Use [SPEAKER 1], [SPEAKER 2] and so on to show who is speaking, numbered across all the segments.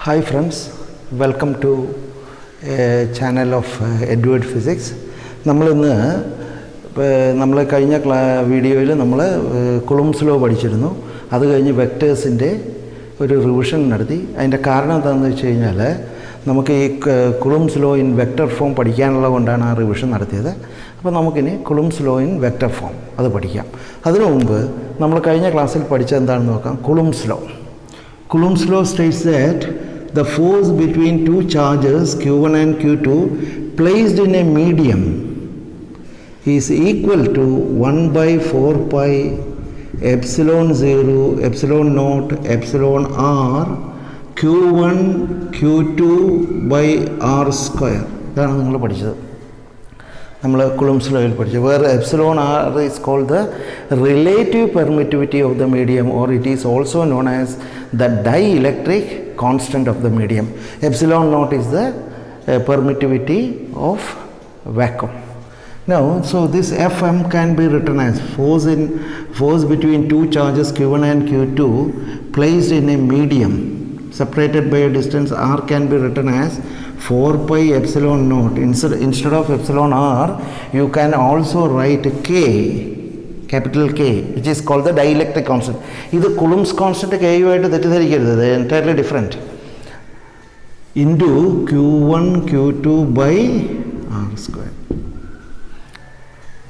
[SPEAKER 1] Hi friends, welcome to channel of Edward Physics. നമ്മൾ കഴിഞ്ഞ വീഡിയോയിൽ നമ്മൾ കുളുംബ്സ് ലോ പഠിച്ചിരുന്നു. അത് കഴിഞ്ഞ് വെക്ടേഴ്സിൻ്റെ ഒരു റിവിഷൻ നടത്തി. അതിൻ്റെ കാരണം എന്താണെന്ന് വെച്ച് കഴിഞ്ഞാൽ നമുക്ക് ഈ കുളുംബ്സ് ലോ ഇൻ വെക്ടർ ഫോം പഠിക്കാനുള്ള കൊണ്ടാണ് ആ റിവിഷൻ നടത്തിയത്. അപ്പോൾ നമുക്കിനി കുളുംബ്സ് ലോ ഇൻ വെക്ടർ ഫോം അത് പഠിക്കാം. അതിനു മുമ്പ് നമ്മൾ കഴിഞ്ഞ ക്ലാസ്സിൽ പഠിച്ചത് എന്താണെന്ന് നോക്കാം. കുളുംബ്സ് law states that the force between two charges Q1 and Q2 placed in a medium is equal to 1 by 4 pi epsilon 0 epsilon naught epsilon r Q1 Q2 by r square. ഇതാണ് നിങ്ങൾ പഠിച്ചത്. നമ്മൾ കുളുംബ്സ് ലോയിൽ പഠിച്ചു. വേറെ epsilon r is called the relative permittivity of the medium, or it is also known as the dielectric constant of the medium. Epsilon naught is the permittivity of vacuum. Now, so this Fm can be written as force between two charges Q1 and Q2 placed in a medium separated by a distance r can be written as 4 pi epsilon naught. Instead of epsilon r, you can also write K, capital K, which is called the dielectric constant. This Coulomb's constant K is entirely different. Into Q1 Q2 by r square.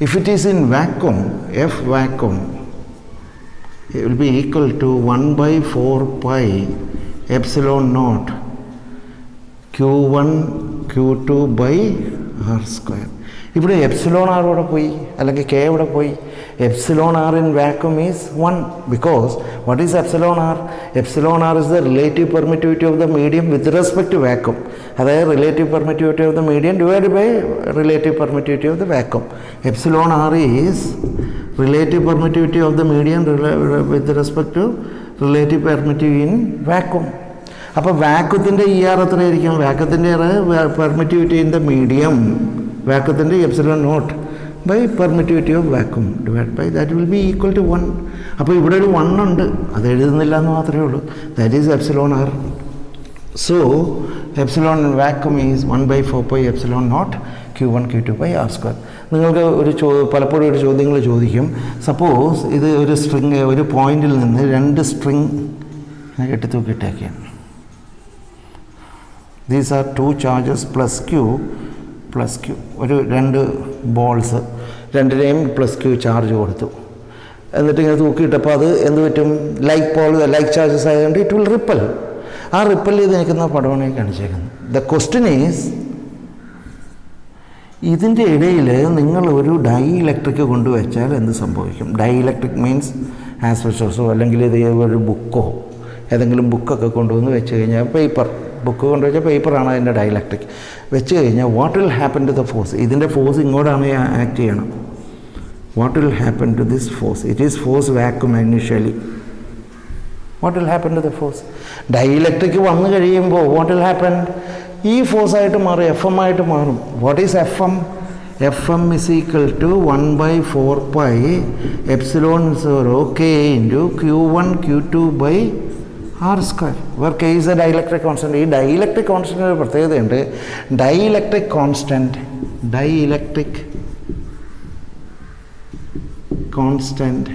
[SPEAKER 1] If it is in vacuum, F vacuum, it will be equal to 1 by 4 pi epsilon naught Q1 Q2 by r square. ഇവിടെ epsilon R ഇവിടെ പോയി, അല്ലെങ്കിൽ K ഇവിടെ പോയി. Epsilon are in vacuum is 1 because what is epsilon r? Epsilon r is the relative permittivity of the medium with respect to vacuum. അതായത് relative permittivity of the medium divided by relative permittivity of the vacuum. Epsilon r is relative permittivity of the medium with respect to relative permittivity in vacuum. അപ്പോൾ വാക്വത്തിൻ്റെ E R എത്രയായിരിക്കും? വാക്വത്തിൻ്റെ permittivity in the medium, വാക്വത്തിൻ്റെ epsilon naught by permittivity of vacuum divide by that will be equal to 1. അപ്പോൾ ഇവിടെ ഒരു 1 ഉണ്ട്, അത് എഴുതുന്നില്ല എന്ന് മാത്രമേ ഉള്ളൂ. That is epsilon r. So epsilon vacuum is 1 by 4 pi epsilon naught Q1 Q2 by r square. നിങ്ങൾക്ക് പലപ്പോഴും ഒരു ചോദ്യങ്ങൾ ചോദിക്കും. സപ്പോസ് ഇത് ഒരു സ്ട്രിങ്, ഒരു പോയിന്റിൽ നിന്ന് 2 string കെട്ടിത്തൂക്കിയിട്ടേക്കാണ്. These are 2 charges plus Q. ഒരു 2 ബോൾസ്, രണ്ടിനെയും പ്ലസ് ക്യൂ ചാർജ് കൊടുത്തു. എന്നിട്ട് ഇങ്ങനെ തൂക്കിയിട്ടപ്പോൾ അത് എന്ത് പറ്റും? ലൈക്ക് ചാർജസ് ആയതുകൊണ്ട് ഇറ്റ് വിൽ റിപ്പൽ. ആ റിപ്പൽ ചെയ്ത് നിൽക്കുന്ന പടമാണ് കാണിച്ചേക്കുന്നത്. ദ ക്വസ്റ്റ്യൻ ഈസ്, ഇതിൻ്റെ ഇടയിൽ നിങ്ങൾ ഒരു ഡൈ ഇലക്ട്രിക് കൊണ്ടുവച്ചാൽ എന്ത് സംഭവിക്കും? ഡൈ ഇലക്ട്രിക് മീൻസ് ആസ്പെസ്റ്റോസോ അല്ലെങ്കിൽ ഇത് ഒരു ബുക്കോ, ഏതെങ്കിലും ബുക്കൊക്കെ കൊണ്ടുവന്ന് വെച്ച് കഴിഞ്ഞാൽ, ബുക്ക് കൊണ്ടുവച്ചാൽ പേപ്പറാണ് അതിൻ്റെ ഡൈലക്ട്രിക് വെച്ച് കഴിഞ്ഞാൽ what will happen to the force? ഇതിൻ്റെ ഫോഴ്സ് ഇങ്ങോട്ടാണ് ആക്ട് ചെയ്യണം. What will happen to this force? It is force vacuum initially. What will happen to the force? Dielectric വന്നു കഴിയുമ്പോൾ വാട്ട് വിൽ ഹാപ്പൻ? ഈ ഫോഴ്സായിട്ട് മാറും, എഫ് എം ആയിട്ട് മാറും. What is F M? F M is equal to 1 by 4 pi epsilon 0 k into Q1 Q2 by r square, where k is a dielectric constant. ഈ dielectric constant ഒരു പ്രത്യേകതയുണ്ട്. Dielectric constant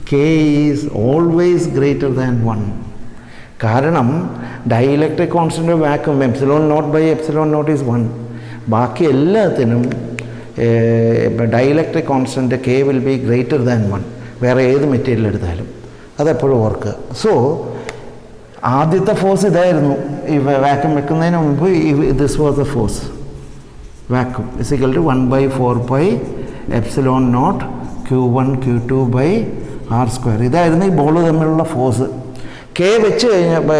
[SPEAKER 1] k is always greater than 1. കാരണം dielectric constant vacuum epsilon naught by epsilon naught is 1. ബാക്കി എല്ലാത്തിനും dielectric constant k will be greater than 1, വേറെ ഏത് material എടുത്താലും. അതെപ്പോഴും ഓർക്കുക. സോ ആദ്യത്തെ ഫോഴ്സ് ഇതായിരുന്നു. ഈ വാക്യൂം വെക്കുന്നതിന് മുമ്പ് this was the force vacuum is equal to 1 by 4 pi epsilon naught Q1 Q2 by r square. ഇതായിരുന്നു ഈ ബോൾ തമ്മിലുള്ള ഫോഴ്സ്. കെ വെച്ച് കഴിഞ്ഞപ്പോൾ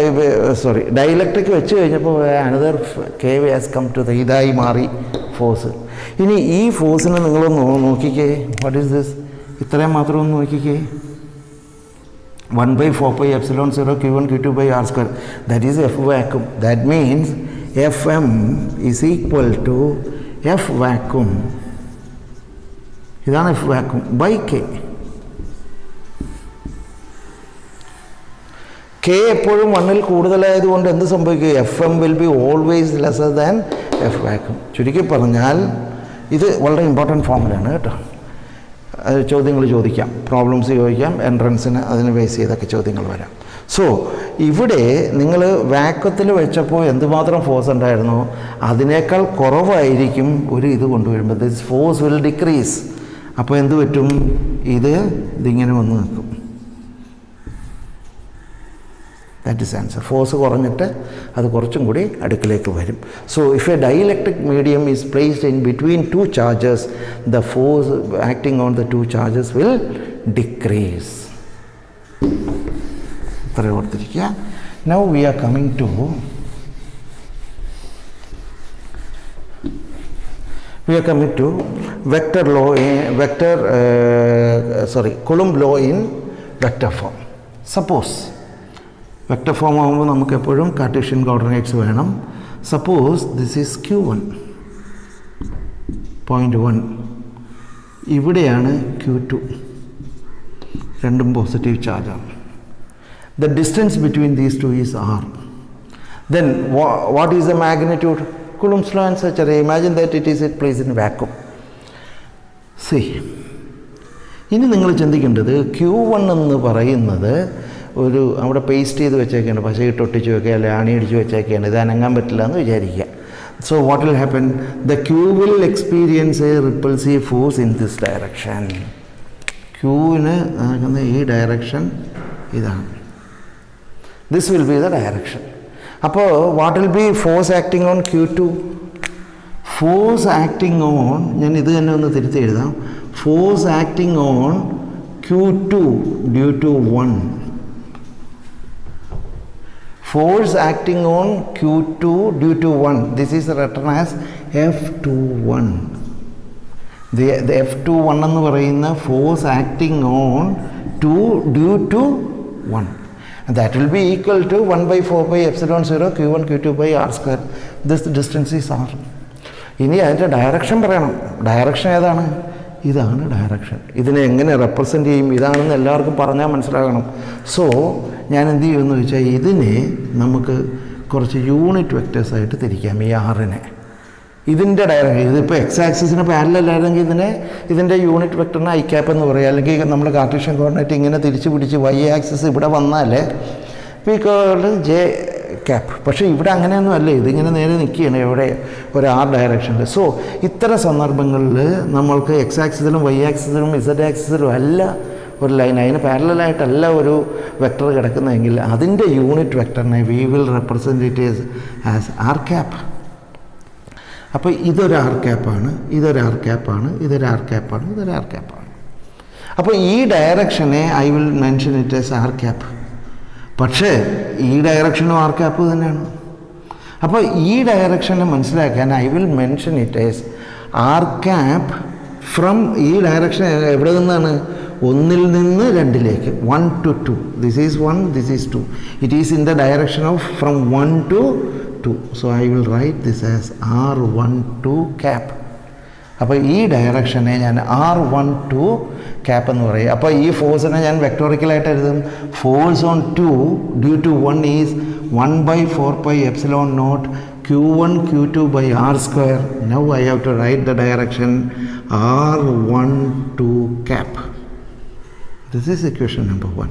[SPEAKER 1] ഡൈഇലക്ട്രിക് വെച്ച് കഴിഞ്ഞപ്പോൾ another K has come to the, ഇതായി മാറി ഫോഴ്സ്. ഇനി ഈ ഫോഴ്സിനെ നിങ്ങളൊന്ന് നോക്കിക്കേ. What is this? ഇത്രയും മാത്രം ഒന്ന് നോക്കിക്കേ. 1 by 4 pi epsilon 0 Q1 Q2 by r square. That is F vacuum. That means Fm is equal to F vacuum. ഇതാണ് F vacuum by K. K എപ്പോഴും 1ൽ കൂടുതലായതുകൊണ്ട് എന്ത് സംഭവിക്കും? F M will be always lesser than F vacuum. ചുരുക്കി പറഞ്ഞാൽ ഇത് വളരെ ഇമ്പോർട്ടൻറ്റ് ഫോമുലയാണ് കേട്ടോ. ചോദ്യങ്ങൾ ചോദിക്കാം, പ്രോബ്ലംസ് ചോദിക്കാം, എൻട്രൻസിന് അതിന് ബേസ് ചെയ്തൊക്കെ ചോദ്യങ്ങൾ വരാം. സോ ഇവിടെ നിങ്ങൾ വാക്വത്തിൽ വെച്ചപ്പോൾ എന്തുമാത്രം ഫോഴ്സ് ഉണ്ടായിരുന്നോ അതിനേക്കാൾ കുറവായിരിക്കും ഒരു ഇത് കൊണ്ടുവരുമ്പോൾ. This force will decrease. അപ്പോൾ എന്ത് പറ്റും? ഇതിങ്ങനെ വന്ന് നിൽക്കും. That is answer. ഫോഴ്സ് കുറഞ്ഞിട്ട് അത് കുറച്ചും കൂടി അടുക്കിലേക്ക് വരും. So if a dielectric medium is placed in between two charges, the force acting on the two charges will decrease. ഇത്ര ഓർത്തിരിക്കുക. Now we are coming to vector law, Coulomb law in vector form. Suppose vector form ആകുമ്പോൾ നമുക്ക് എപ്പോഴും Cartesian coordinates വേണം. Suppose this is Q1, point 1, ഇവിടെയാണ് Q2, രണ്ടും positive ചാർജാണ്. The distance between these two is R. Then what is the magnitude? Coulomb's law and such. Imagine that it is placed in vacuum. See, ഇനി നിങ്ങൾ ചിന്തിക്കേണ്ടത് Q1 എന്ന് പറയുന്നത് ഒരു അവിടെ പേസ്റ്റ് ചെയ്ത് വെച്ചേക്കാണ്, പശയിട്ട് ഒട്ടിച്ച് വെക്കുക, അല്ലെങ്കിൽ ആണി അടിച്ച് വെച്ചേക്കാണ്, ഇത് അനങ്ങാൻ പറ്റില്ല എന്ന് വിചാരിക്കുക. So what will happen? The Q will experience a repulsive force in this direction. ക്യൂവിന് നടക്കുന്ന ഈ ഡയറക്ഷൻ ഇതാണ്. This will be the direction. അപ്പോൾ what will be force acting on Q2? Force acting on, ഞാൻ ഇത് തന്നെ ഒന്ന് തിരുത്തി എഴുതാം, force acting on Q2 due to 1. Force acting on Q2 due to 1. This is written as F21. The F21 എന്ന് പറയുന്ന force acting on 2 due to 1. That will be equal to 1/4πε0 Q1 Q2 by R square. This distance is R. ഇനി അതിൻ്റെ direction പറയണം. Direction ഏതാണ്? ഇതാണ് direction. ഇതിനെ എങ്ങനെ represent ചെയ്യും? ഇതാണെന്ന് എല്ലാവർക്കും പറഞ്ഞാൽ മനസ്സിലാകണം. സോ ഞാൻ എന്ത് ചെയ്യുമെന്ന് വെച്ചാൽ ഇതിനെ നമുക്ക് കുറച്ച് യൂണിറ്റ് വെക്റ്റേഴ്സായിട്ട് തിരിക്കാം. ഈ ആറിനെ ഇതിൻ്റെ ഡയറക്ഷൻ, ഇതിപ്പോൾ എക്സ് ആക്സിസിന് പാരലല്ലായിരുന്നെങ്കിൽ ഇതിൻ്റെ യൂണിറ്റ് വെക്ടറിന് ഐ ക്യാപ്പ് എന്ന് പറയുക, അല്ലെങ്കിൽ നമ്മൾ കാർട്ടീഷ്യൻ കോർഡിനേറ്റ് ഇങ്ങനെ തിരിച്ച് പിടിച്ച് വൈ ആക്സിസ് ഇവിടെ വന്നാൽ വി കോൾ ജെ ക്യാപ്പ്. പക്ഷേ ഇവിടെ അങ്ങനെയൊന്നും അല്ല, ഇതിങ്ങനെ നേരെ നിൽക്കുകയാണ് എവിടെ? ഒരു ആർ ഡയറക്ഷനിൽ. സോ ഇത്തരം സന്ദർഭങ്ങളിൽ നമ്മൾക്ക് എക്സ് ആക്സിസിലും വൈ ആക്സിസിലും ഇസഡ് ആക്സിസിലും അല്ല ഒരു ലൈൻ, അതിന് പാരലലായിട്ടല്ല ഒരു വെക്ടർ കിടക്കുന്നതെങ്കിൽ അതിൻ്റെ യൂണിറ്റ് വെക്ടറിനെ we will represent it as R cap. അപ്പോൾ ഇതൊരു ആർ ക്യാപ്പാണ്, ഇതൊരു ആർ ക്യാപ്പാണ്, ഇതൊരു ആർ ക്യാപ്പാണ്, ഇതൊരു ആർ ക്യാപ്പാണ്. അപ്പോൾ ഈ ഡയറക്ഷനെ I will mention it as R cap. പക്ഷേ ഈ ഡയറക്ഷനും ആർ ക്യാപ്പ് തന്നെയാണ്. അപ്പോൾ ഈ ഡയറക്ഷനെ മനസ്സിലാക്കാൻ I will mention it as R cap from ഈ ഡയറക്ഷൻ എവിടെ നിന്നാണ്? 1 നിന്ന് 2ലേക്ക്, 1 to 2. This is 1, this is 2. It is in the direction of from 1 to 2. So I will write this as R12 cap. അപ്പോൾ ഈ ഡയറക്ഷനെ ഞാൻ R12 ക്യാപ്പ് എന്ന് പറയും. അപ്പോൾ ഈ ഫോഴ്സിനെ ഞാൻ വെക്ടോറിക്കലായിട്ട് എഴുതും. Force on 2 due to 1 is 1/4πε0 Q1 Q2 by R square. Now I have to write the direction R12 cap. This is equation number 1.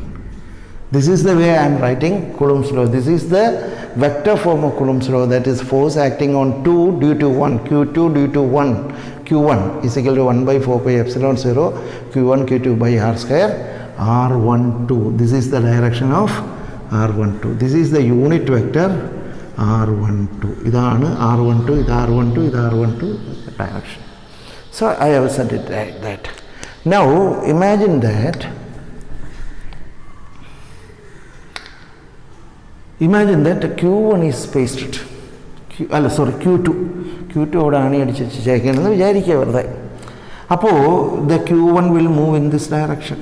[SPEAKER 1] This is the way I am writing Coulomb's law. This is the vector form of Coulomb's law, that is force acting on 2 due to 1, Q2 due to 1. Q1 is equal to 1/4πε0 Q1 Q2 by R square R12. This is the direction of R12. This is the unit vector R12. ഇതാണ് R12, ഇത് R12, ഇത് R12 direction. So I have said it like that. Now imagine that Q1 is pasted. Q2 അവിടെ ആണി അടിച്ച് വെച്ചേക്കണമെന്ന് വിചാരിക്കുക വെറുതെ. അപ്പോൾ the Q1 will move in this direction.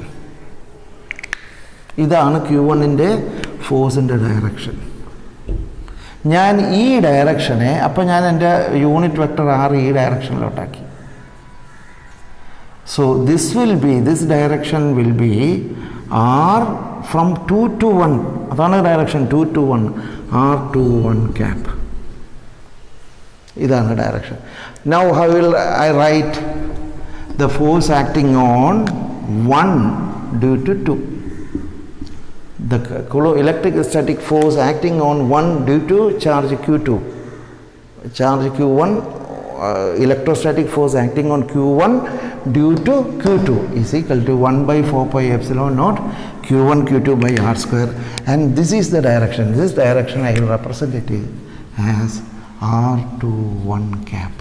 [SPEAKER 1] ഇതാണ് Q1ൻ്റെ ഫോഴ്സിൻ്റെ ഡയറക്ഷൻ. ഞാൻ ഈ ഡയറക്ഷനെ, അപ്പോൾ ഞാൻ എൻ്റെ യൂണിറ്റ് വെക്ടർ R ഈ ഡയറക്ഷനിലോട്ടാക്കി. So this direction will be R from 2 to 1, അതാണ് direction 2 to 1, R to 1 cap. ഇതാണ് direction. Now how will I write the force acting on 1 due to 2? The electrostatic force acting on 1 due to charge Q2. Charge Q1, electrostatic force acting on Q1 due to Q2 is equal to 1 by 4 pi epsilon naught Q1 Q2 by R square, and this is the direction. This direction I will represent it as R21 cap.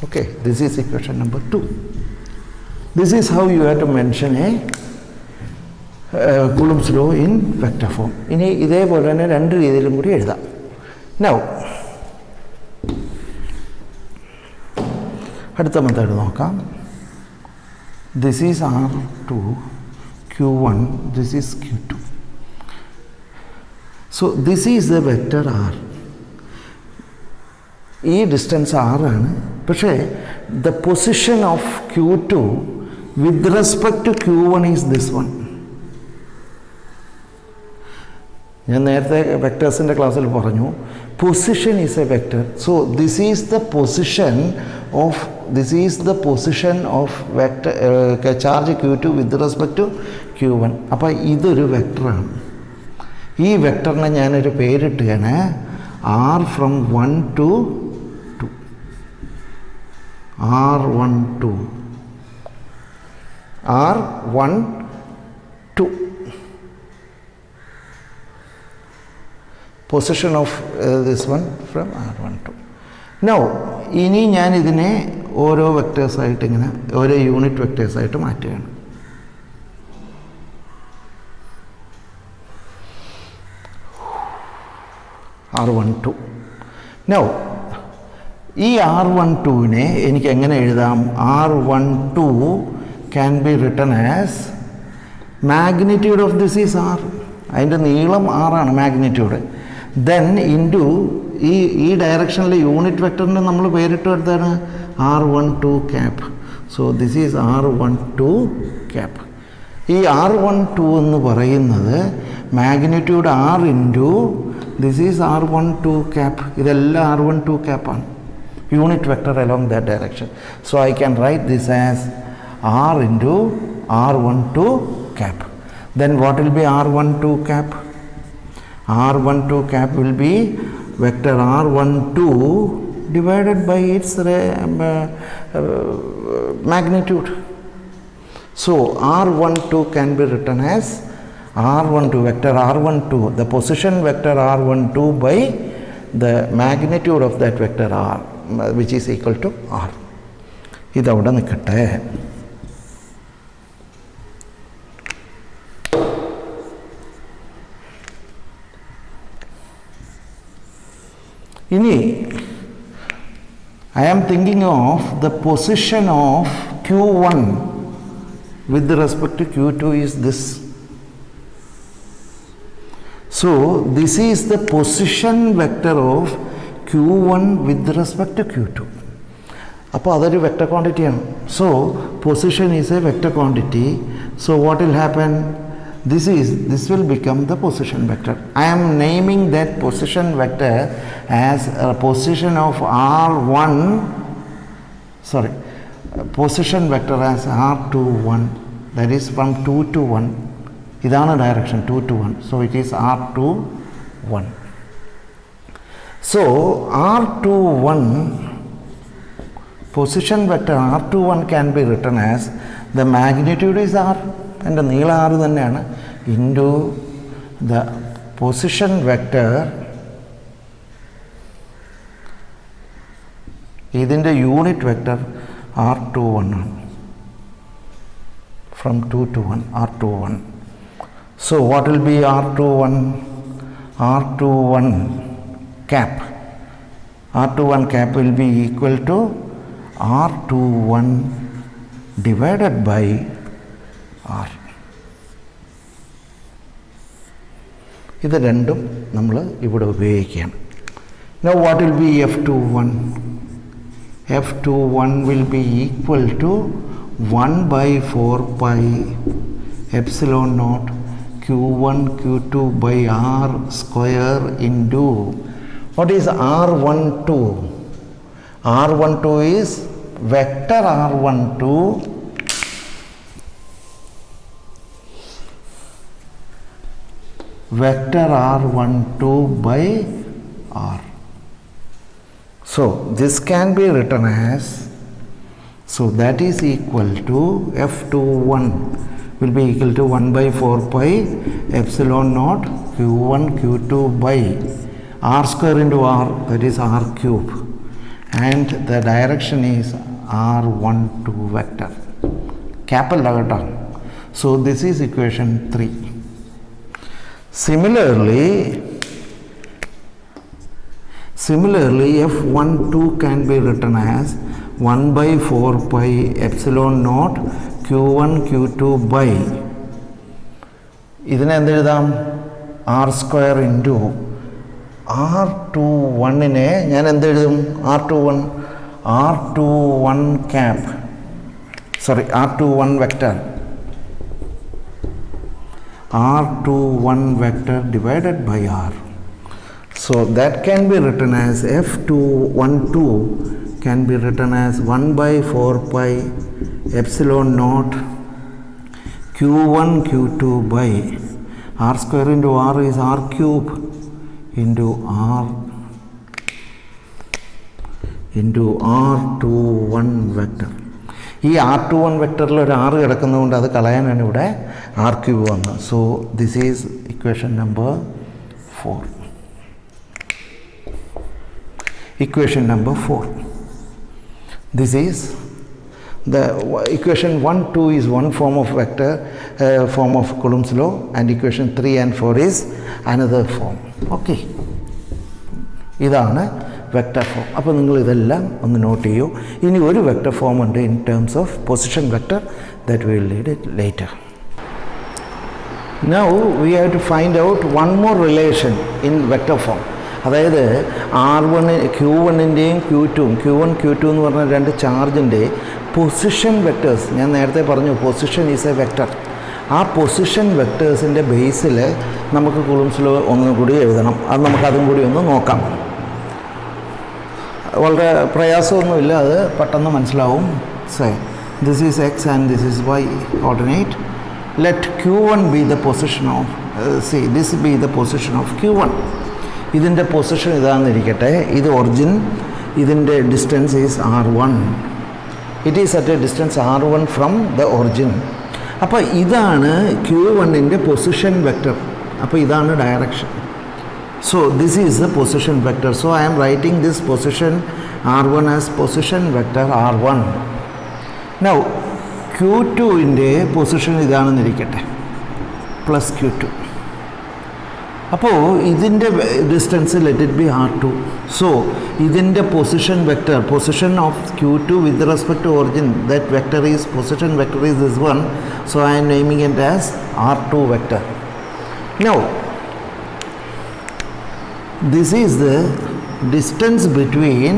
[SPEAKER 1] Okay, this is equation number 2. This is how you have to mention a Coulomb's law in vector form. ഇനി ഇതേപോലെ തന്നെ രണ്ട് രീതിയിലും കൂടി എഴുതാം. Now അടുത്ത method നോക്കാം. This is R2 Q1, this is Q2. So this is the vector R. ഈ ഡിസ്റ്റൻസ് R ആണ്. പക്ഷേ the position of Q2 with respect to Q1 is this one. ഞാൻ നേരത്തെ വെക്ടേഴ്സിൻ്റെ ക്ലാസ്സിൽ പറഞ്ഞു position is a vector. So this is the position of vector charge Q2 with respect to Q1. അപ്പോൾ ഇതൊരു വെക്ടറാണ്. ഈ വെക്ടറിനെ ഞാനൊരു പേരിട്ടുകയാണ് R from 1 to 2. R12 R12 position of this one from R12. Now ഇനി ഞാൻ ഇതിനെ ഓരോ വെക്ടേഴ്സായിട്ട് ഇങ്ങനെ ഓരോ യൂണിറ്റ് വെക്ടേഴ്സായിട്ട് മാറ്റുകയാണ്. R12. Now ഈ R12നെ എനിക്ക് എങ്ങനെ എഴുതാം? R12 can be written as magnitude of this is R. അതിൻ്റെ നീളം R ആണ് മാഗ്നിറ്റ്യൂഡ്. ദെൻ ഇൻറ്റു ഈ ഡയറക്ഷനിലെ യൂണിറ്റ് വെക്ടറിന് നമ്മൾ പേരിട്ട് എടുത്താണ് R12 ക്യാപ്പ്. So this is R12 cap. ഈ R12 എന്ന് പറയുന്നത് magnitude R into this is R12 cap. ഇതെല്ലാം R12 ക്യാപ്പാണ്, unit vector along that direction. So I can write this as R into R12 cap. Then what will be R12 cap? R12 cap will be vector R12 divided by its magnitude. So R12 can be written as R12 vector R12, the position vector R12 by the magnitude of that vector R, which is equal to R. ഇതവിടെ നിൽക്കട്ടെ. ഇനി I am thinking of the position of Q1 with respect to Q2 is this. So this is the position vector of Q1 with respect to Q2. അപ്പോൾ അതൊരു vector ക്വാണ്ടിറ്റിയാണ്. So position is a vector quantity. So what will happen? This will become the position vector. I am naming that position vector as a position of R1, position vector as R21, that is from 2 to 1. ഇതാണ് direction 2 to 1. So it is R21. So R21 position vector R21 can be written as the magnitude is R. എൻ്റെ നീളം R തന്നെയാണ് into the position vector, ഇതിൻ്റെ unit vector R21 ആണ്. From 2 to 1 R21. So what will be R21? R21 cap. R21 cap will be equal to R21 divided by R. ഇത് രണ്ടും നമ്മൾ ഇവിടെ ഉപയോഗിക്കുകയാണ്. Now what will be F21? F21 will be equal to 1 by 4 pi epsilon naught q1 q2 by r square into, what is r12? R12 is vector R12 vector R12 by R. So this can be written as, so that is equal to F21 will be equal to 1 by 4 pi epsilon naught q1 q2 by r square into r, that is r cube, and the direction is r12 vector. Capital. So this is equation 3. Similarly F12 can be written as 1 by 4 pi epsilon naught q1 q2 by, ഇതിനെ എന്തെഴുതാം, r square into R21നെ ഞാൻ എന്തെഴുതും, R21 cap, sorry, R21 vector, R21 vector divided by R. So that can be written as F12 can be written as 1 by 4 pi epsilon naught q1 q2 by r square into r is r cube into r into R21 vector. ഈ R21 വെക്ടറിൽ ഒരു r കിടക്കുന്നതുകൊണ്ട് അത് കളയാനാണ് ഇവിടെ r cube വന്നത്. So this is equation number 4. Equation number 4. This is the equation 1, 2 is one form of vector, form of Coulomb's law, and equation 3 and 4 is another form. Okay. ഇതാണ് vector form. അപ്പോൾ നിങ്ങൾ ഇതെല്ലാം ഒന്ന് note ചെയ്യൂ. ഇനി ഒരു vector form ഉണ്ട് in terms of position vector, that we will read it later. Now we have to find out one more relation in vector form. അതായത് R1 Q1ൻ്റെയും Q1 Q2 എന്ന് പറഞ്ഞ രണ്ട് ചാർജിൻ്റെ പൊസിഷൻ വെക്ടേഴ്സ്, ഞാൻ നേരത്തെ പറഞ്ഞു പൊസിഷൻ ഈസ് എ വെക്ടർ. ആ position വെക്ടേഴ്സിൻ്റെ ബേസിൽ നമുക്ക് Coulomb's law ഒന്നും കൂടി എഴുതണം. അത് നമുക്കതും കൂടി ഒന്ന് നോക്കാം. വളരെ പ്രയാസമൊന്നുമില്ല, അത് പെട്ടെന്ന് മനസ്സിലാവും. Say this is X and this is Y coordinate. Let Q1 be the position of this be the position of Q1. ഇതിൻ്റെ പൊസിഷൻ ഇതാണെന്നിരിക്കട്ടെ. ഇത് ഒറിജിൻ, ഇതിൻ്റെ distance is R1. It is at a distance R1 from the origin. അപ്പോൾ ഇതാണ് Q1ൻ്റെ position vector. അപ്പോൾ ഇതാണ് direction. So this is the position vector. So I am writing this position R1 as position vector R1. Now Q2 ൻ്റെ position ഇതാണെന്നിരിക്കട്ടെ, plus Q2. അപ്പോൾ ഇതിൻ്റെ distance let it be R2. So ഇതിൻ്റെ position vector, position of Q2 with respect to origin, that vector is position vector is this one. So I am naming it as R2 vector. Now this is the distance between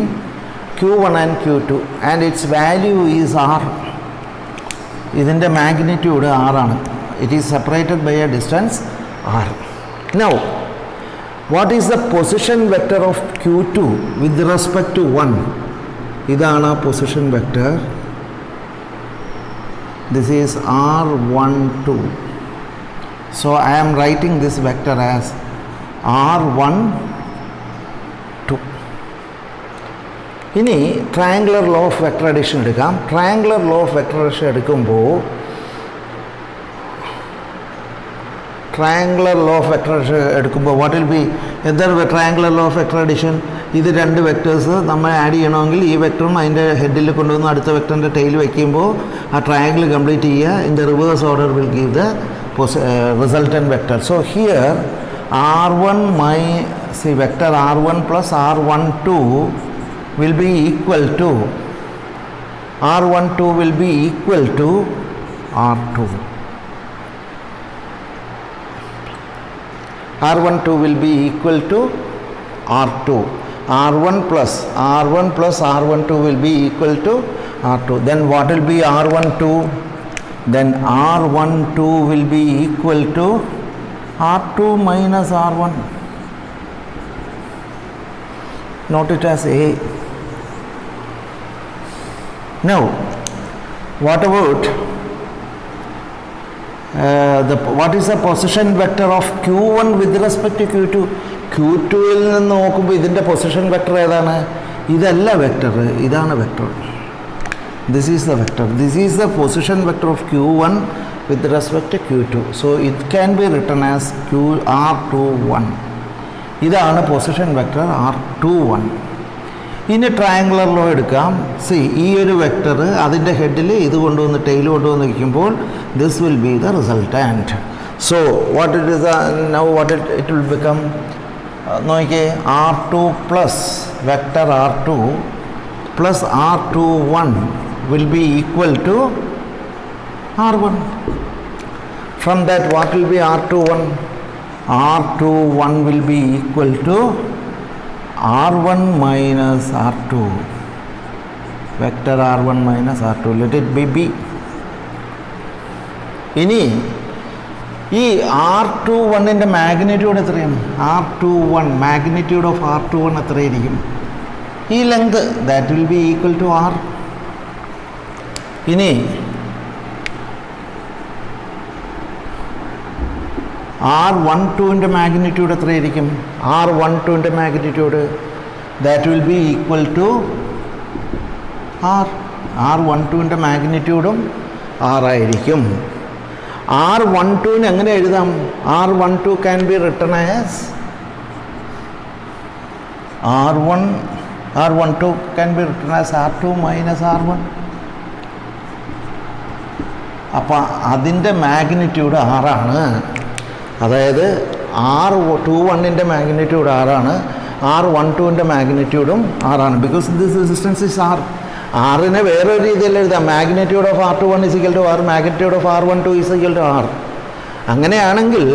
[SPEAKER 1] Q1 and Q2 and its value is R. ഇതിൻ്റെ magnitude R ആണ്. It is separated by a distance R. Now what is the position vector of Q2 with respect to 1? ഇതാണ് position vector. This is R12. So I am writing this vector as R12. ഇനി triangular law of vector addition എടുക്കാം. Triangular law of vector addition എടുക്കുമ്പോൾ what will be എന്താണ് triangular law of vector addition? ഇത് രണ്ട് vectors നമ്മൾ add ചെയ്യണമെങ്കിൽ ഈ വെക്ടറും അതിൻ്റെ ഹെഡിൽ കൊണ്ടുവന്ന് അടുത്ത വെക്ടറിൻ്റെ ടെയിൽ വയ്ക്കുമ്പോൾ ആ ട്രയാങ്കിൾ കംപ്ലീറ്റ് ചെയ്യുക. In the reverse order will give the resultant vector. So here R1 vector R1 plus R12 will be equal to R12 will be equal to R2. R12 will be equal to R2. R1 plus R12 will be equal to R2. Then what will be R12? then R12 will be equal to R2 minus R1. Note it as A. Now, what about what is the position vector of Q1 with respect to Q2? Q2-ൽ നിന്ന് നോക്കുമ്പോൾ ഇതിൻ്റെ position vector ഏതാണ്? ഇതല്ല vector, ഇതാണ് vector. This is the vector. This is the position vector of Q1 with respect to Q2. So it can be written as R21. ഇതാണ് position vector R21. ഇനി triangular law എടുക്കാം. C ഈ ഒരു vector അതിൻ്റെ ഹെഡിൽ ഇത് കൊണ്ടുവന്ന് tail കൊണ്ടുവന്ന് വയ്ക്കുമ്പോൾ this will be the resultant. So what it is now what it will become നോക്കിയേ, R2 plus vector R2 plus R21 will be equal to R1. From that, what will be R21? R21 will be equal to R1 minus R2. Vector R1 minus R2. Let it be B. ഇനി ഈ R21-ൻ്റെ magnitude എത്രയാണ്? R21 magnitude of R21 എത്രയായിരിക്കും? ഈ length that will be equal to R. ഇനി R12-ൻ്റെ magnitude എത്രയായിരിക്കും? R12-ൻ്റെ magnitude that will be equal to R. R12-ൻ്റെ മാഗ്നിറ്റ്യൂഡും R ആയിരിക്കും. R12-ന് എങ്ങനെ എഴുതാം? R12 can be written as R12 can be written as R2 minus R1. അപ്പോൾ അതിൻ്റെ മാഗ്നിറ്റ്യൂഡ് ആറാണ്. അതായത് R21-ൻ്റെ മാഗ്നിറ്റ്യൂഡ് ആറാണ്, R12-ൻ്റെ മാഗ്നിറ്റ്യൂഡും ആറാണ്. Because this resistance is R. ആറിനെ വേറൊരു രീതിയിൽ എഴുതാം. Magnitude of R21 is equal to R, magnitude of R12 is equal to R. അങ്ങനെയാണെങ്കിൽ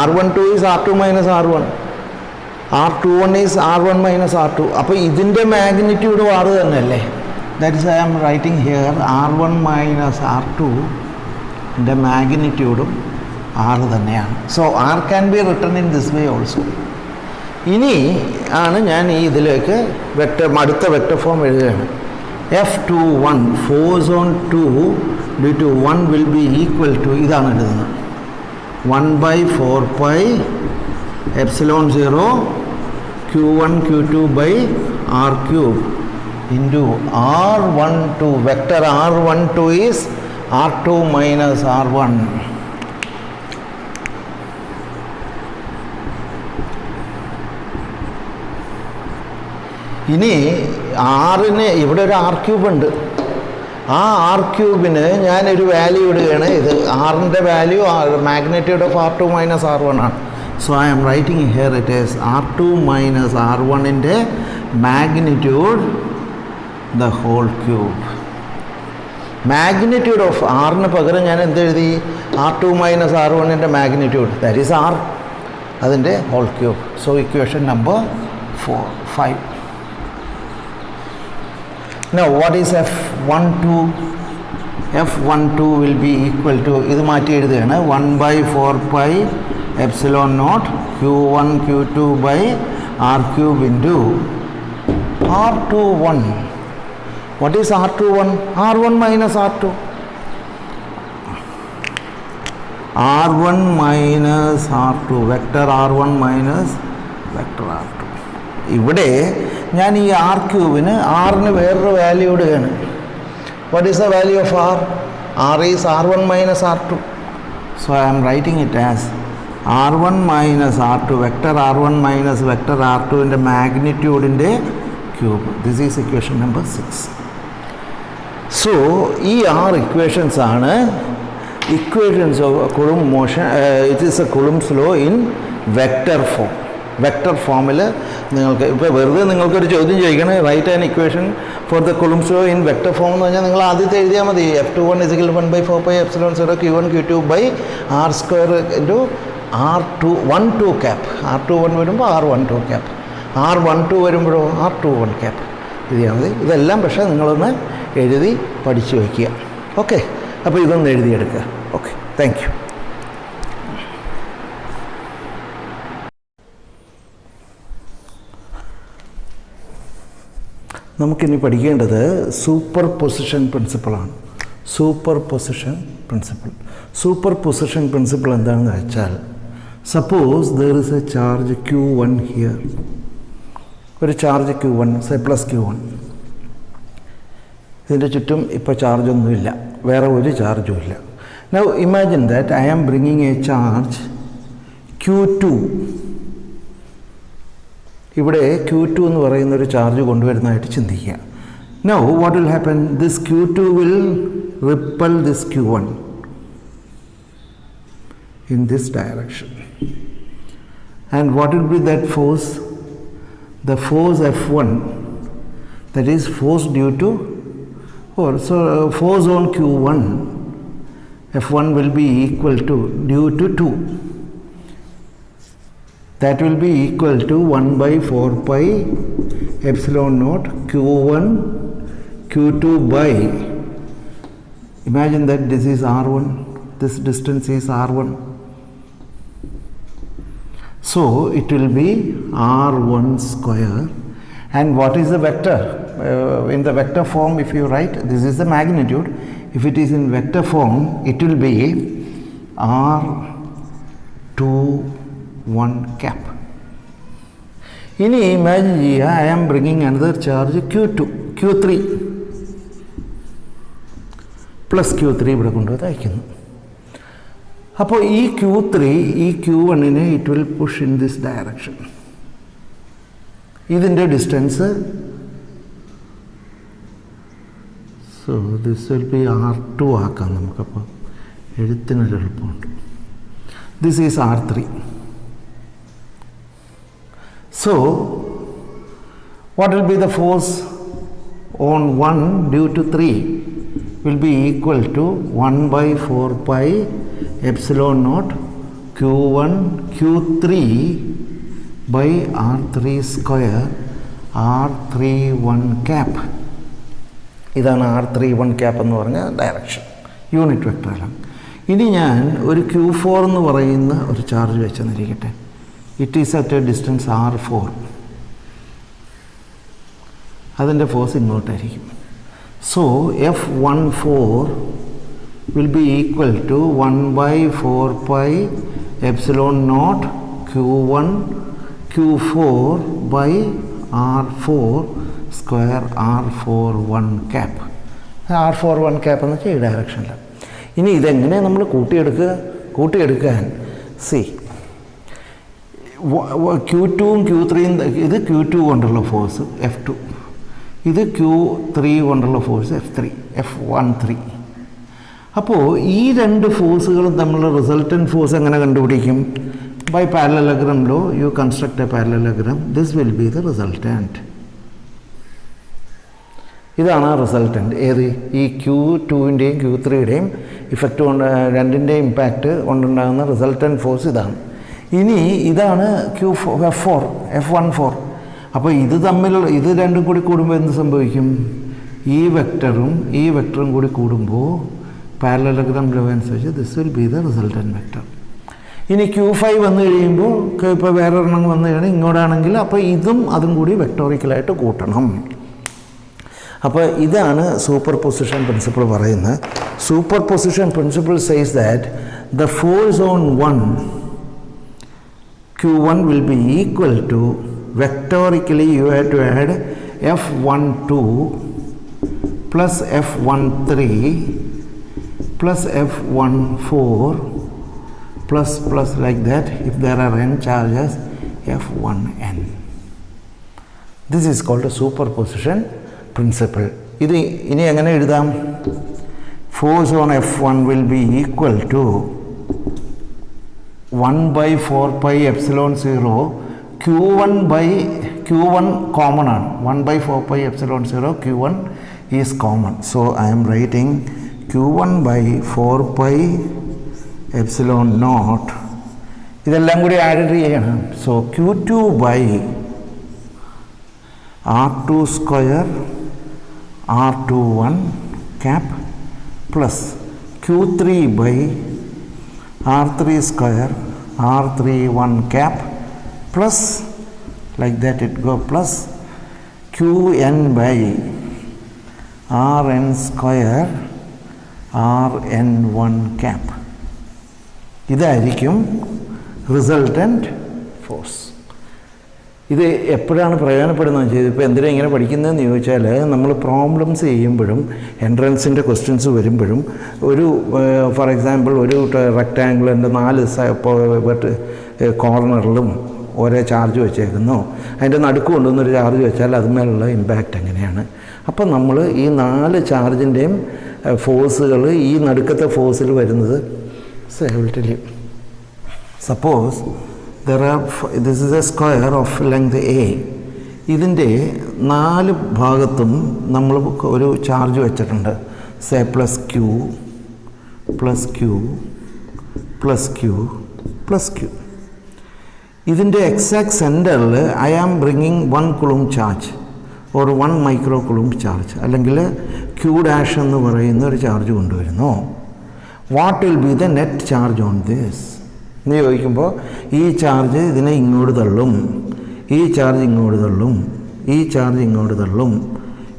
[SPEAKER 1] R12 is R2 minus R1, R21 is R1 minus R2. അപ്പോൾ ഇതിൻ്റെ മാഗ്നിറ്റ്യൂഡും R തന്നെയല്ലേ? That is I am writing here R1 minus R2 ൻ്റെ മാഗ്നിറ്റ്യൂഡും R തന്നെയാണ്. So R can be written in this way also. ഇനി ആണ് ഞാൻ ഈ ഇതിലേക്ക് വെക്ടർ അടുത്ത വെക്ടർ ഫോം എഴുതുകയാണ്. F21 force on 2 due to 1 will be equal to ഇതാണ് എഴുതുന്നത് 1/4 pi epsilon 0 Q1 Q2 by R cube into R12. Vector R12 is R2 minus R1. ഇനി ആറിന് ഇവിടെ ഒരു R ക്യൂബ് ഉണ്ട്. ആ R ക്യൂബിന് ഞാനൊരു വാല്യൂ ഇടുകയാണ്. ഇത് ആറിൻ്റെ value magnitude of R2 minus R1 ആണ്. So I M writing here it is R2 minus R1-ൻ്റെ magnitude the whole cube. Magnitude of R-ന് പകരം ഞാൻ എന്തെഴുതി? R2 മൈനസ് R1-ൻ്റെ മാഗ്നിറ്റ്യൂഡ് ദാറ്റ് ഈസ് R, അതിൻ്റെ whole cube. So equation number 5. Now what is F12? F12 will be equal to ഇത് മാറ്റി എഴുതുകയാണ് 1/4 pi epsilon naught Q1 Q2 by R cube into R21. What is R21? R1 minus R2. R1 minus R2. Vector R1 minus vector R2. ഇവിടെ ഞാൻ ഈ R ക്യൂബിന് ആറിന് വേറൊരു value ഇടുകയാണ്. What is the value of R? R is R1 minus R2. So I am writing it as R1 minus R2. Vector R1 minus vector R2-ൻ്റെ മാഗ്നിറ്റ്യൂഡിൻ്റെ cube. This is equation number 6. So ഈ 6 equations ആണ് equations of Coulomb motion. It is a Coulomb's law in vector form. Vector ഫോമിൽ നിങ്ങൾക്ക് ഇപ്പോൾ വെറുതെ നിങ്ങൾക്കൊരു ചോദ്യം ചോദിക്കണം, write an equation for the Coulomb's law in vector form എന്ന് പറഞ്ഞാൽ നിങ്ങൾ ആദ്യത്തെ എഴുതിയാൽ മതി. F21 is equal to 1/4 pi epsilon 0 Q1 Q2 by R square into R12 cap. R21 വരുമ്പോൾ R12 cap, R12 വരുമ്പോഴോ R21 cap. ഇത് ചെയ്യാൻ മതി. ഇതെല്ലാം പക്ഷേ നിങ്ങളൊന്ന് എഴുതി പഠിച്ചു വയ്ക്കുക. ഓക്കെ, അപ്പോൾ ഇതൊന്ന് എഴുതിയെടുക്കുക. Okay, thank you. നമുക്കിനി പഠിക്കേണ്ടത് സൂപ്പർ പൊസിഷൻ പ്രിൻസിപ്പിളാണ്. Super position principle. Super position principle എന്താണെന്ന് വെച്ചാൽ, suppose there is a charge Q1 here. ഒരു charge Q1 say plus Q1. ഇതിൻ്റെ ചുറ്റും ഇപ്പോൾ ചാർജൊന്നുമില്ല, വേറെ ഒരു ചാർജും ഇല്ല. Now imagine that I am bringing a charge Q2. ഇവിടെ Q2 എന്ന് പറയുന്ന ഒരു ചാർജ് കൊണ്ടുവരുന്നതായിട്ട് ചിന്തിക്കുക. Now what will happen? This Q2 will repel this Q1 in this direction. And what will be that force? The force F1, that is force due to, or so force on Q1 F1 will be equal to, due to 2, that will be equal to 1 by 4 pi epsilon naught Q1 Q2 by, imagine that this is R1, this distance is R1, so it will be R1 square. And what is the vector? In the vector form, if you write, this is the magnitude. If it is in vector form, it will be R21 cap. ഇനി imagine ചെയ്യുക, I am bringing another charge Q3 plus Q3 ഇവിടെ കൊണ്ടുപോയി അയക്കുന്നു. അപ്പോൾ ഈ Q3 ഈ Q1നെ it will push in this direction. ഇതിൻ്റെ distance, so this will be R2 ആക്കാം നമുക്കപ്പോൾ, എഴുത്തിനൊരു എളുപ്പമുണ്ട്. This is R3. So what will be the force on 1 due to 3 will be equal to 1 by 4 pi epsilon naught Q1 Q3 by R3 square R31 cap. ഇതാണ് R31 cap എന്ന് പറഞ്ഞ direction, unit വെക്ടറിലാണ്. ഇനി ഞാൻ ഒരു Q4 എന്ന് പറയുന്ന ഒരു charge വെച്ചെന്നിരിക്കട്ടെ. It is at a distance R4. അതിൻ്റെ ഫോഴ്സ് ഇങ്ങോട്ടായിരിക്കും. So F14 will be equal to 1 by 4 pi epsilon naught Q1 Q4 by R4 square R41 cap. R41 cap എന്ന് വെച്ചാൽ ഈ ഡയറക്ഷനിലാണ്. ഇനി ഇതെങ്ങനെ നമ്മൾ കൂട്ടിയെടുക്കാൻ സി Q2ഉം Q3യും, ഇത് Q2 കൊണ്ടുള്ള ഫോഴ്സ് F2, ഇത് Q3 കൊണ്ടുള്ള ഫോഴ്സ് F13. അപ്പോൾ ഈ രണ്ട് ഫോഴ്സുകളും തമ്മിലുള്ള റിസൾട്ടൻറ്റ് ഫോഴ്സ് എങ്ങനെ കണ്ടുപിടിക്കും? By parallelogram law you construct a parallelogram. This will be the resultant. ഇതാണ് ആ റിസൾട്ടൻറ്റ്. ഏത്? ഈ Q2ൻ്റെയും Q3യുടെയും ഇഫക്റ്റ് കൊണ്ട്, രണ്ടിൻ്റെയും ഇമ്പാക്റ്റ് കൊണ്ടുണ്ടാകുന്ന റിസൾട്ടൻറ്റ് ഫോഴ്സ് ഇതാണ്. ഇനി ഇതാണ് F14. അപ്പോൾ ഇത് രണ്ടും കൂടി കൂടുമ്പോൾ എന്ത് സംഭവിക്കും? ഈ വെക്ടറും കൂടി കൂടുമ്പോൾ പാരലലോഗ്രാം ലോ അനുസരിച്ച് this will be the resultant vector. ഇനി Q5 വന്നു കഴിയുമ്പോൾ, ഇപ്പോൾ വേറെ ഒരെണ്ണം വന്നു കഴിയുമ്പോൾ ഇങ്ങോട്ടാണെങ്കിൽ, അപ്പോൾ ഇതും അതും കൂടി വെക്ടോറിക്കലായിട്ട് കൂട്ടണം. അപ്പോൾ ഇതാണ് സൂപ്പർ പൊസിഷൻ പ്രിൻസിപ്പിൾ പറയുന്നത്. Super position principle says that the force on 1 Q1 will be equal to, vectorically you have to add F12 plus F13 plus F14 plus like that, if there are n charges, F1n. This is called a superposition principle. ഇത് ഇനി എങ്ങനെ എഴുതാം? Force on F1 will be equal to 1 by 4 pi epsilon 0 Q1 common ആണ്. 1 by 4 pi epsilon 0 Q1 is common. So I am writing Q1 by 4 pi epsilon naught. ഇതെല്ലാം കൂടി add ചെയ്യണം. So Q2 by R2 square R21 cap plus Q3 by R3 square R3 1 cap plus like that it go plus Qn by Rn square Rn1 cap. ഇതായിരിക്കും resultant force. ഇത് എപ്പോഴാണ് പ്രയോജനപ്പെടുന്നതെന്ന് വെച്ചാൽ ഇപ്പോൾ എന്തിനാണ് ഇങ്ങനെ പഠിക്കുന്നതെന്ന് ചോദിച്ചാൽ നമ്മൾ പ്രോബ്ലംസ് ചെയ്യുമ്പോഴും എൻട്രൻസിൻ്റെ ക്വസ്റ്റ്യൻസ് വരുമ്പോഴും ഒരു ഫോർ എക്സാമ്പിൾ ഒരു റെക്റ്റാങ്കിളിൻ്റെ 4 കോർണറിലും ഒരേ ചാർജ് വെച്ചേക്കുന്നു, അതിൻ്റെ നടുക്ക് കൊണ്ടുവന്നൊരു ചാർജ് വെച്ചാൽ അതുമേലുള്ള ഇമ്പാക്റ്റ് എങ്ങനെയാണ്. അപ്പം നമ്മൾ ഈ 4 ചാർജിൻ്റെയും ഫോഴ്സുകൾ ഈ നടുക്കത്തെ ഫോഴ്സിൽ വരുന്നത് suppose this is a square of length A. ഇതിൻ്റെ 4 ഭാഗത്തും നമ്മൾ ഒരു ചാർജ് വെച്ചിട്ടുണ്ട്, say plus Q plus Q plus Q plus Q. ഇതിൻ്റെ എക്സാക്ട് സെൻറ്ററിൽ I am bringing 1 coulomb charge or 1 micro coulomb charge അല്ലെങ്കിൽ ക്യൂ ഡാഷ് എന്ന് പറയുന്ന ഒരു ചാർജ് കൊണ്ടുവരുന്നു. What will be the net charge on this എന്ന് ചോദിക്കുമ്പോൾ ഈ ചാർജ് ഇതിനെ ഇങ്ങോട്ട് തള്ളും, ഈ ചാർജ് ഇങ്ങോട്ട് തള്ളും, ഈ ചാർജ് ഇങ്ങോട്ട് തള്ളും,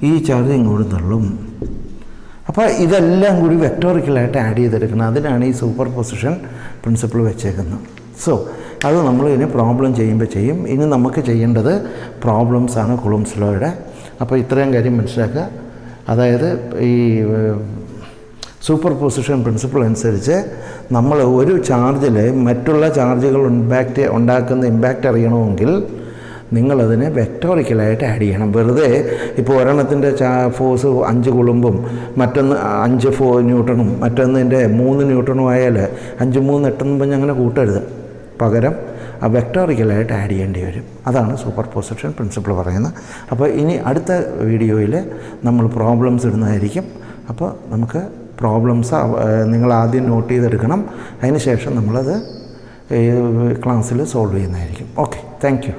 [SPEAKER 1] ഈ ചാർജ് ഇങ്ങോട്ട് തള്ളും. അപ്പോൾ ഇതെല്ലാം കൂടി വെക്ടോറിക്കലായിട്ട് ആഡ് ചെയ്തെടുക്കണം. അതിനാണ് ഈ സൂപ്പർ പൊസിഷൻ പ്രിൻസിപ്പിൾ വെച്ചേക്കുന്നത്. സോ അത് നമ്മൾ ഇനി പ്രോബ്ലം ചെയ്യുമ്പോൾ ചെയ്യും. ഇനി നമുക്ക് ചെയ്യേണ്ടത് പ്രോബ്ലംസാണ് കുളംസ് ലോയുടെ. അപ്പോൾ ഇത്രയും കാര്യം മനസ്സിലാക്കുക. അതായത് ഈ സൂപ്പർ പൊസിഷൻ പ്രിൻസിപ്പിൾ അനുസരിച്ച് നമ്മൾ ഒരു ചാർജിൽ മറ്റുള്ള ചാർജുകൾ ഉണ്ടാക്കുന്ന ഇമ്പാക്റ്റ് അറിയണമെങ്കിൽ നിങ്ങളതിനെ വെക്ടോറിക്കലായിട്ട് ആഡ് ചെയ്യണം. വെറുതെ ഇപ്പോൾ ഒരെണ്ണത്തിൻ്റെ ഫോഴ്സ് 5 കുളുമ്പും മറ്റൊന്ന് 5 ന്യൂട്ടണും മറ്റൊന്നിൻ്റെ 3 ന്യൂട്ടണും ആയാൽ 5 3 8 പറഞ്ഞ് അങ്ങനെ കൂട്ടരുത്. പകരം ആ വെക്ടോറിക്കലായിട്ട് ആഡ് ചെയ്യേണ്ടി വരും. അതാണ് സൂപ്പർ പൊസിഷൻ പ്രിൻസിപ്പിൾ പറയുന്നത്. അപ്പോൾ ഇനി അടുത്ത വീഡിയോയിൽ നമ്മൾ പ്രോബ്ലംസ് ഇടുന്നതായിരിക്കും. അപ്പോൾ നമുക്ക് പ്രോബ്ലംസ് നിങ്ങൾ ആദ്യം നോട്ട് ചെയ്തെടുക്കണം. അതിന് ശേഷം നമ്മളത് ക്ലാസ്സിൽ സോൾവ് ചെയ്യുന്നതായിരിക്കും. Okay, thank you.